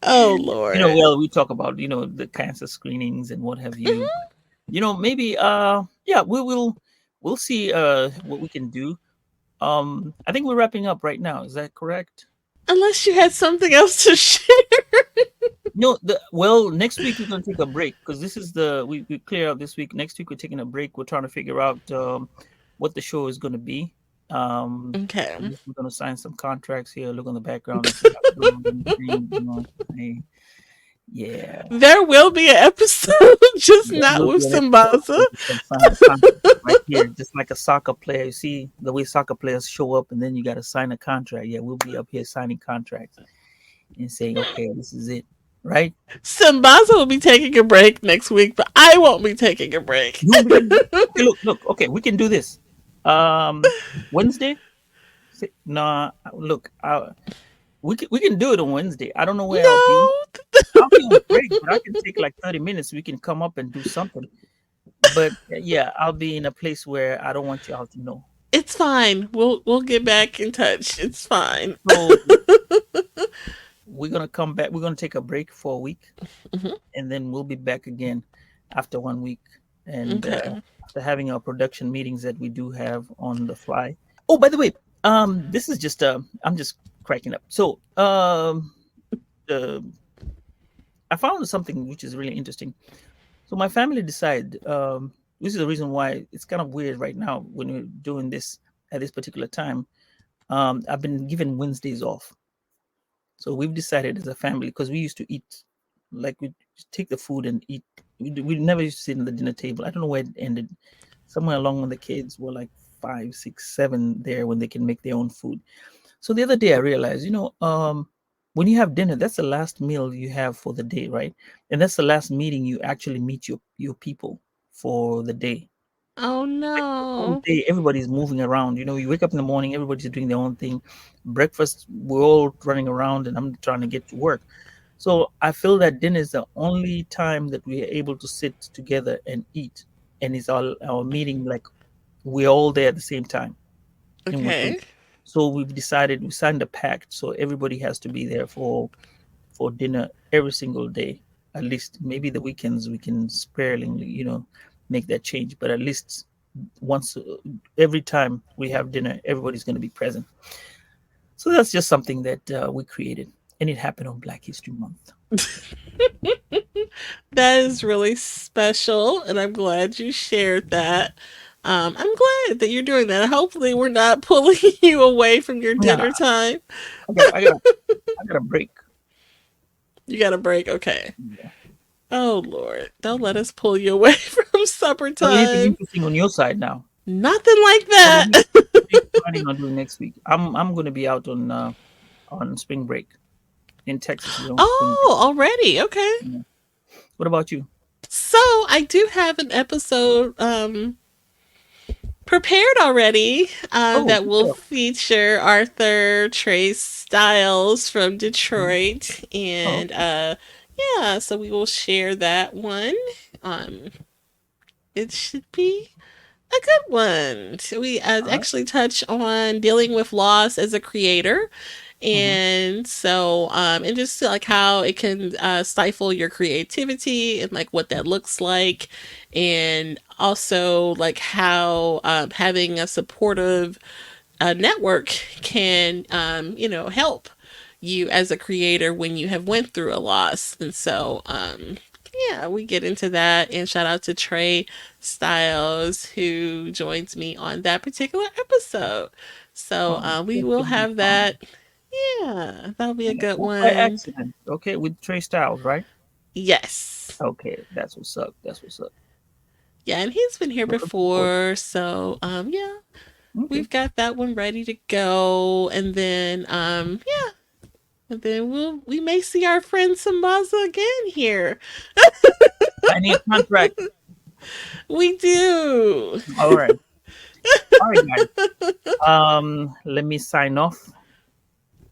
A: Oh Lord.
B: Well, we talk about the cancer screenings and what have you.
A: Mhm.
B: Maybe yeah, we'll see what we can do. I think we're wrapping up right now. Is that correct?
A: Unless you had something else to share.
B: No, well, next week we're gonna take a break because this is we clear out this week. Next week we're taking a break. We're trying to figure out what the show is gonna be.
A: Okay.
B: We're gonna sign some contracts here. Look on the background and see how we're doing anything, yeah.
A: There will be an episode, just
B: There
A: not
B: will
A: with
B: be an episode
A: Sambaza.
B: where we can sign a contract right here, just like a soccer player. You see the way soccer players show up, and then you got to sign a contract. Yeah, we'll be up here signing contracts and saying, okay, this is it. right?
A: Sambaza will be taking a break next week, but I won't be taking a break.
B: You won't be taking. Okay, look. Okay, we can do this. Wednesday. Nah, look. We can do it on Wednesday. I don't know where I'll be.
A: No,
B: I'll be on break, but I can take like 30 minutes. We can come up and do something. But yeah, I'll be in a place where I don't want y'all to know.
A: it's fine. We'll get back in touch. It's fine.
B: So we're gonna come back. We're gonna take a break for a week,
A: Mhm.
B: and then we'll be back again after 1 week. And
A: Okay.
B: after having our production meetings that we do have on the fly. Oh, by the way, this is just I'm just cracking up. So uh, I found something which is really interesting. So my family decided. This is the reason why it's kind of weird right now when we're doing this at this particular time. I've been given Wednesdays off. So we've decided as a family because we used to eat, like we take the food and eat. We never used to sit at the dinner table. I don't know where it ended. Somewhere along when the kids were like 5, 6, 7 there when they can make their own food. So the other day I realized, when you have dinner, that's the last meal you have for the day, right? And that's the last meeting you actually meet your people for the day.
A: Oh
B: Like the whole
A: no.
B: day, everybody's moving around. You wake up in the morning, everybody's doing their own thing. Breakfast, we're all running around, and I'm trying to get to work. So I feel that dinner is the only time that we are able to sit together and eat, and it's our meeting like we're all there at the same time, and we eat.
A: Okay.
B: So we've decided we signed a pact, so everybody has to be there for dinner every single day. At least maybe the weekends we can sparingly, make that change, but at least once every time we have dinner, everybody's going to be present. So that's just something that we created, and it happened on Black History Month.
A: That is really special, and I'm glad you shared that. I'm glad that you're doing that. Hopefully, we're not pulling you away from your
B: No, no,
A: dinner time.
B: I got a break.
A: You got a break. Okay.
B: Yeah.
A: Oh, Lord. Don't let us pull you away from supper
B: So anything
A: time.
B: interesting on your side now?
A: Nothing like
B: So what
A: that.
B: are you planning on doing next week? I'm going to be out on spring break in Texas. We're on spring break.
A: Oh, already. Okay.
B: Yeah. What about you?
A: So, I do have an episode prepared already
B: Oh,
A: that
B: good
A: will
B: stuff.
A: feature Arthur Trace Styles from
B: Mhm.
A: Detroit.
B: Oh,
A: And
B: okay.
A: yeah, so we will share that one. Um, it should be a good one. So we
B: All right.
A: actually touch on dealing with loss as a creator.
B: Mm-hmm.
A: And so, and just like how it can stifle your creativity and like what that looks like. And also, like how having a supportive network can, help you as a creator when you have went through a loss. And so, yeah, we get into that. And shout out to Trey Styles who joins me on that particular episode. So
B: Oh,
A: we
B: that's
A: will
B: going to be
A: have
B: fun.
A: that. Yeah, that'll be a
B: Yeah.
A: good
B: Oh, by
A: one.
B: accident. Okay, with Trey Styles, right?
A: Yes.
B: Okay, that's what's up. That's what's up.
A: Yeah, and he's been here
B: We're looking forward.
A: before, so yeah,
B: Okay.
A: we've got that one ready to go. And then yeah, and then we may see our friend Sambaza again here.
B: Signing a contract.
A: We do.
B: All right. All right, guys. Let me sign off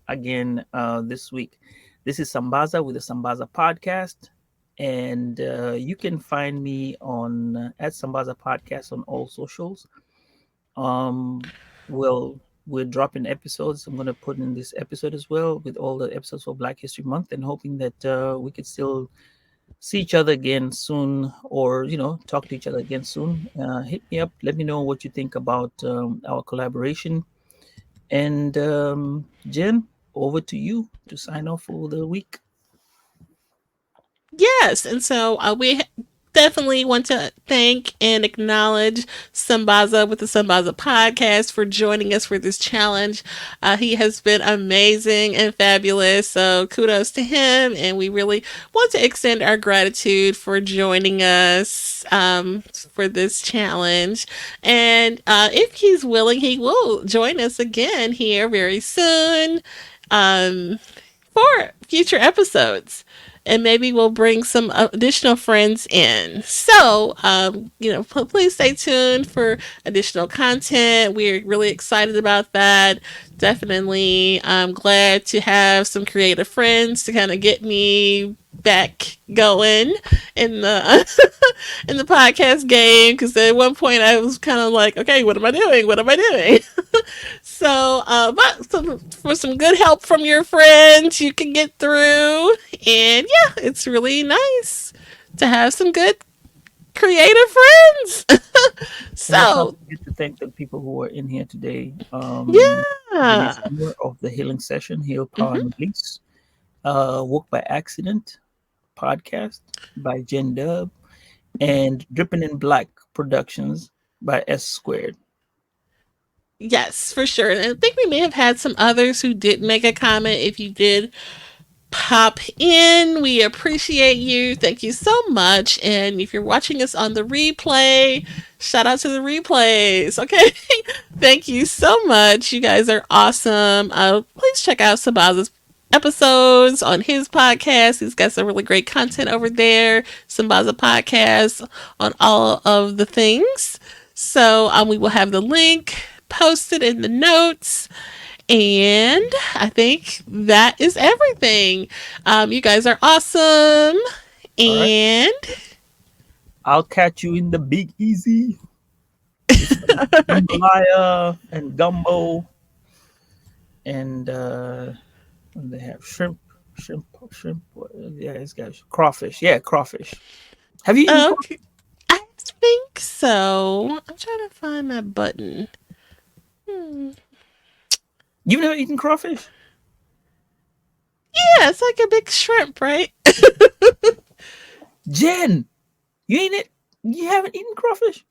B: again this week. This is Sambaza with the Sambaza Podcast. And you can find me on at Sambaza Podcast on all socials. Um, well, we're dropping episodes. I'm going to put in this episode as well with all the episodes for Black History Month, and hoping that we could still see each other again soon, or talk to each other again soon. Hit me up. Let me know what you think about our collaboration. And Jen, over to you to sign off for the week.
A: Yes, and so we definitely want to thank and acknowledge Sambaza with the Sambaza podcast for joining us for this challenge. He has been amazing and fabulous, so kudos to him, and we really want to extend our gratitude for joining us for this challenge. And if he's willing, he will join us again here very soon for future episodes. and maybe we'll bring some additional friends in. So, please stay tuned for additional content. We're really excited about that. Definitely, I'm glad to have some creative friends to kind of get me back going in the in the podcast game, because at one point I was kind of like, okay, what am I doing? What am I doing? So, for some good help from your friends, you can get through. And yeah, it's really nice to have some good creative friends.
B: And let's not
A: So,
B: forget to thank the people who are in here today. Today's
A: yeah.
B: owner of the Healing Session, Heal Power
A: Hmm.
B: and Release. Woke by Accident podcast by Jen Dub, and Dripping in Black Productions by S Squared.
A: Yes, for sure. And I think we may have had some others who did make a comment. If you did pop in, we appreciate you. Thank you so much. And if you're watching us on the replay, shout out to the replays. Okay. Thank you so much. You guys are awesome. Please check out Sambaza's episodes on his podcast. He's got some really great content over there. Sambaza Podcast on all of the things. So we will have the link posted in the notes. And I think that is everything. You guys are awesome.
B: All right.
A: And
B: I'll catch you in the Big Easy. It's jambalaya and gumbo, and they have shrimp. Yeah, it's got crawfish. Yeah, crawfish. Have you eaten crawfish?
A: okay, I think so. I'm trying to find my button. Hmm.
B: You've never eaten crawfish?
A: Yeah, it's like a big shrimp, right?
B: Jen, you ain't it? You haven't eaten crawfish?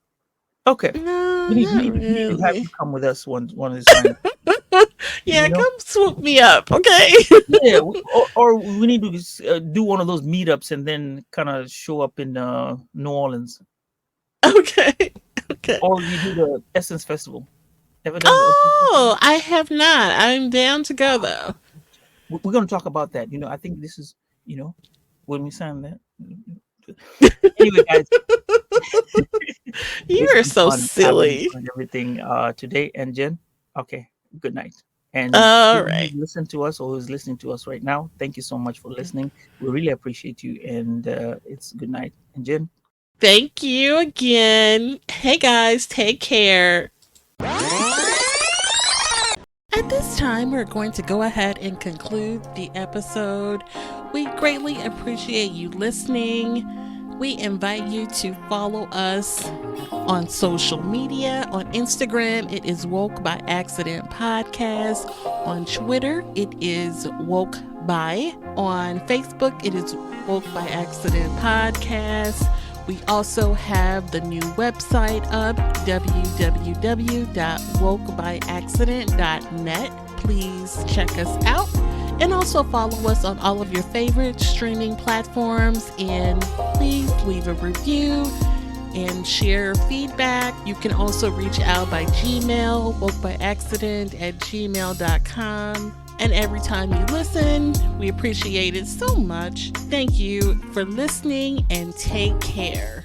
B: Okay.
A: No,
B: We need, we
A: not
B: need, we need to have you
A: really.
B: come with us one of these times.
A: Yeah,
B: You know?
A: come swoop me up, okay?
B: Yeah, or we need to do one of those meetups and then kind of show up in New Orleans,
A: Okay. Okay.
B: or you do the Essence Festival. Ever done the Essence Festival?
A: Oh, I have not. I'm down to go though.
B: We're going to talk about that. I think this is, when we sign that. Anyway, guys,
A: You
B: it's
A: are
B: been
A: so
B: fun. I've
A: silly.
B: enjoyed everything today. And Jen, okay, good night. And
A: All
B: who's
A: right.
B: listened to us or who's listening to us right now, thank you so much for listening. We really appreciate you. And it's good night. And Jen,
A: Thank you again. Hey guys, take care. At this time, we're going to go ahead and conclude the episode. We greatly appreciate you listening. We invite you to follow us on social media. On Instagram, it is Woke by Accident Podcast. On Twitter, it is Woke by. On Facebook, it is Woke by Accident Podcast. We also have the new website up, www.wokebyaccident.net. Please check us out. And also follow us on all of your favorite streaming platforms. And please leave a review and share feedback. You can also reach out by Gmail, wokebyaccident@gmail.com. And every time you listen, we appreciate it so much. Thank you for listening and take care.